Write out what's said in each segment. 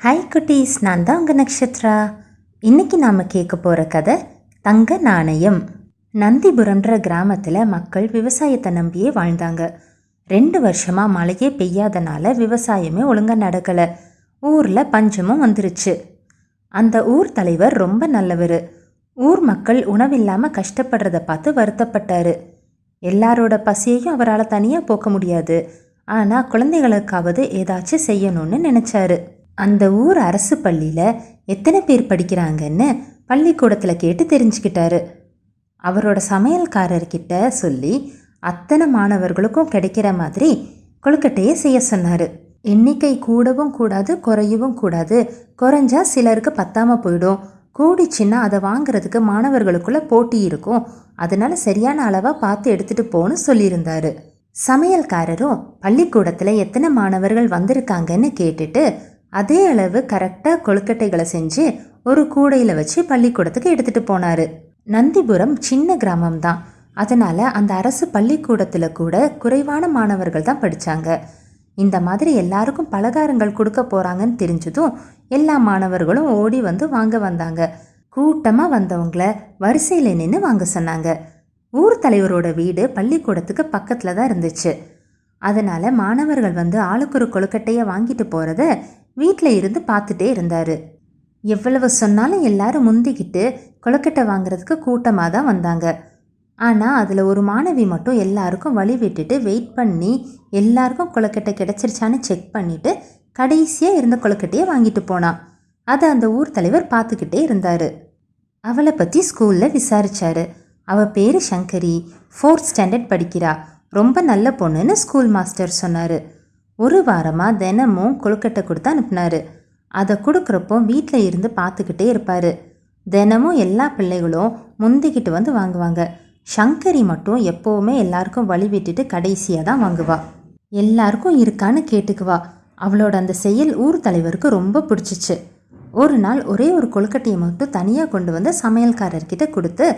Hi குட்டீஸ், நான் தான் உங்கள் நக்ஷத்ரா. இன்றைக்கி நாம் கேட்க போகிற கதை தங்க நாணயம். நந்திபுரம்ன்ற கிராமத்தில் மக்கள் விவசாயத்தை நம்பியே வாழ்ந்தாங்க. 2 வருஷமாக மழையே பெய்யாதனால விவசாயமே ஒழுங்காக நடக்கலை. ஊரில் பஞ்சமும் வந்துருச்சு. அந்த ஊர் தலைவர் ரொம்ப நல்லவர். ஊர் மக்கள் உணவில்லாமல் கஷ்டப்படுறத பார்த்து வருத்தப்பட்டார். எல்லாரோட பசியையும் அவரால் தனியாக போக்க முடியாது, ஆனால் குழந்தைகளுக்காவது ஏதாச்சும் செய்யணும்னு நினச்சாரு. அந்த ஊர் அரசு பள்ளியில் எத்தனை பேர் படிக்கிறாங்கன்னு பள்ளிக்கூடத்தில் கேட்டு தெரிஞ்சுக்கிட்டாரு. அவரோட சமையல்காரர்கிட்ட சொல்லி அத்தனை மாணவர்களுக்கும் கிடைக்கிற மாதிரி கொழுக்கட்டையே செய்ய சொன்னார். எண்ணிக்கை கூடவும் கூடாது, குறையவும் கூடாது. குறைஞ்சா சிலருக்கு பத்தாமல் போயிடும். கூடிச்சுன்னா அதை வாங்கிறதுக்கு மாணவர்களுக்குள்ள போட்டி இருக்கும். அதனால சரியான அளவாக பார்த்து எடுத்துகிட்டு போன்னு சொல்லியிருந்தாரு. சமையல்காரரும் பள்ளிக்கூடத்தில் எத்தனை மாணவர்கள் வந்திருக்காங்கன்னு கேட்டுட்டு அதே அளவு கரெக்டாக கொழுக்கட்டைகளை செஞ்சு ஒரு கூடையில் வச்சு பள்ளிக்கூடத்துக்கு எடுத்துகிட்டு போனார். நந்திபுரம் சின்ன கிராமம்தான். அதனால் அந்த அரசு பள்ளிக்கூடத்தில் கூட குறைவான மாணவர்கள் தான் படித்தாங்க. இந்த மாதிரி எல்லாருக்கும் பலகாரங்கள் கொடுக்க போகிறாங்கன்னு தெரிஞ்சதும் எல்லா மாணவர்களும் ஓடி வந்து வாங்க வந்தாங்க. கூட்டமாக வந்தவங்கள வரிசையில் நின்று வாங்க சொன்னாங்க. ஊர் தலைவரோட வீடு பள்ளிக்கூடத்துக்கு பக்கத்தில் தான் இருந்துச்சு. அதனால் மாணவர்கள் வந்து ஆளுக்கு ஒரு கொழுக்கட்டையை வாங்கிட்டு போகிறத வீட்டில் இருந்து பார்த்துட்டே இருந்தார். எவ்வளவு சொன்னாலும் எல்லாரும் முந்திக்கிட்டு கொழுக்கட்டை வாங்குறதுக்கு கூட்டமாக தான் வந்தாங்க. ஆனால் அதில் ஒரு மாணவி மட்டும் எல்லாருக்கும் வழி விட்டுட்டு வெயிட் பண்ணி எல்லாருக்கும் கொழுக்கட்டை கிடச்சிருச்சான்னு செக் பண்ணிவிட்டு கடைசியாக இருந்த கொழுக்கட்டையை வாங்கிட்டு போனான். அதை அந்த ஊர் தலைவர் பார்த்துக்கிட்டே இருந்தார். அவளை பற்றி ஸ்கூலில் விசாரித்தார். அவள் பேர் சங்கரி, 4th ஸ்டாண்டர்ட் படிக்கிறா. ரொம்ப நல்ல பொண்ணுன்னு ஸ்கூல் மாஸ்டர் சொன்னார். ஒரு வாரமாக தினமும் கொழுக்கட்டை கொடுத்து அனுப்புனார். அதை கொடுக்குறப்போ வீட்டில் இருந்து பார்த்துக்கிட்டே இருப்பார். தினமும் எல்லா பிள்ளைகளும் முந்திக்கிட்டு வந்து வாங்குவாங்க. சங்கரி மட்டும் எப்போவுமே எல்லாருக்கும் வழி விட்டுட்டு கடைசியாக தான் வாங்குவா. எல்லாருக்கும் இருக்கான்னு கேட்டுக்குவா. அவளோட அந்த செயல் ஊர் தலைவருக்கு ரொம்ப பிடிச்சிச்சு. ஒரு நாள் ஒரே ஒரு கொழுக்கட்டையை மட்டும் தனியாக கொண்டு வந்து சமையல்காரர்கிட்ட கொடுத்து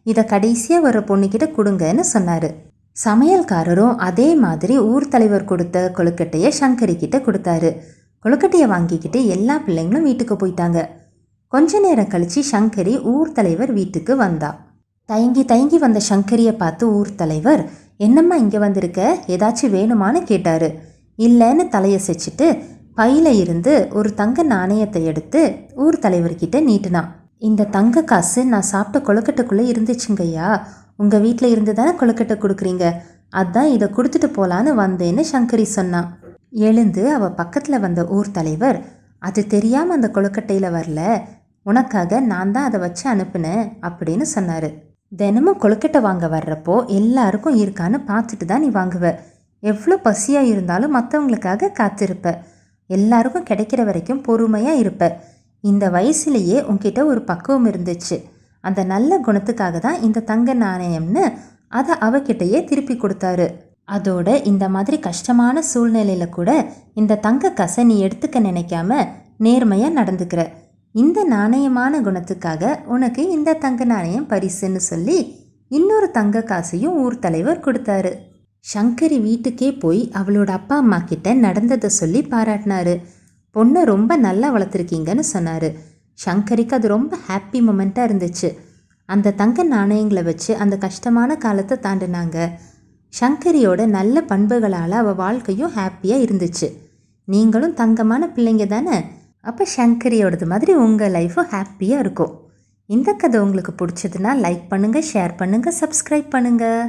இதை கடைசியாக வர பொண்ணுக்கிட்ட கொடுங்கன்னு சொன்னார். சமையல்காரரும் அதே மாதிரி ஊர் தலைவர் கொடுத்த கொழுக்கட்டையை சங்கரி கிட்ட கொடுத்தாரு. கொழுக்கட்டையை வாங்கிக்கிட்டு எல்லா பிள்ளைங்களும் வீட்டுக்கு போயிட்டாங்க. கொஞ்ச நேரம் கழிச்சு சங்கரி ஊர் தலைவர் வீட்டுக்கு வந்தா. தயங்கி தயங்கி வந்த சங்கரியை பார்த்து ஊர் தலைவர், என்னம்மா இங்கே வந்திருக்க, ஏதாச்சும் வேணுமான்னு கேட்டாரு. இல்லைன்னு தலையசைச்சிட்டு பையில இருந்து ஒரு தங்க நாணயத்தை எடுத்து ஊர் தலைவர்கிட்ட நீட்டினான். இந்த தங்க காசு நான் சாப்பிட்ட கொழுக்கட்டைக்குள்ளே இருந்துச்சுங்கய்யா. உங்கள் வீட்டில் இருந்து தானே கொழுக்கட்டை கொடுக்குறீங்க, அதான் இதை கொடுத்துட்டு போகலான்னு வந்தேன்னு சங்கரி சொன்னான். எழுந்து அவள் பக்கத்தில் வந்த ஊர் தலைவர், அது தெரியாமல் அந்த கொழுக்கட்டையில் வரல, உனக்காக நான் தான் அதை வச்சு அனுப்புனேன் அப்படின்னு சொன்னார். தினமும் கொழுக்கட்டை வாங்க வர்றப்போ எல்லாருக்கும் இருக்கான்னு பார்த்துட்டு தான் நீ வாங்குவ. எவ்வளோ பசியாக இருந்தாலும் மற்றவங்களுக்காக காத்திருப்ப. எல்லாருக்கும் கிடைக்கிற வரைக்கும் பொறுமையாக இருப்ப. இந்த வயசுலேயே உன்கிட்ட ஒரு பக்குவம் இருந்துச்சு. அந்த நல்ல குணத்துக்காக தான் இந்த தங்க நாணயம்னு அதை அவகிட்டையே திருப்பி கொடுத்தாரு. அதோட இந்த மாதிரி கஷ்டமான சூழ்நிலையில கூட இந்த தங்க காசை நீ எடுத்துக்க நினைக்காம நேர்மையாக நடந்துக்கிற. இந்த நாணயமான குணத்துக்காக உனக்கு இந்த தங்க நாணயம் பரிசுன்னு சொல்லி இன்னொரு தங்க காசையும் ஊர் தலைவர் கொடுத்தாரு. சங்கரி வீட்டுக்கே போய் அவளோட அப்பா அம்மா கிட்ட நடந்ததை சொல்லி பாராட்டினாரு. பொண்ணை ரொம்ப நல்லா வளர்த்துருக்கீங்கன்னு சொன்னார். சங்கரிக்கு அது ரொம்ப ஹாப்பி மொமெண்ட்டாக இருந்துச்சு. அந்த தங்க நாணயங்களை வச்சு அந்த கஷ்டமான காலத்தை தாண்டினாங்க. சங்கரியோட நல்ல பண்புகளால் அவள் வாழ்க்கையும் ஹாப்பியாக இருந்துச்சு. நீங்களும் தங்கமான பிள்ளைங்க தானே, அப்போ சங்கரியோடது மாதிரி உங்கள் லைஃப்பும் ஹாப்பியாக இருக்கும். இந்த கதை உங்களுக்கு பிடிச்சதுன்னா லைக் பண்ணுங்கள், ஷேர் பண்ணுங்கள், சப்ஸ்கிரைப் பண்ணுங்கள்.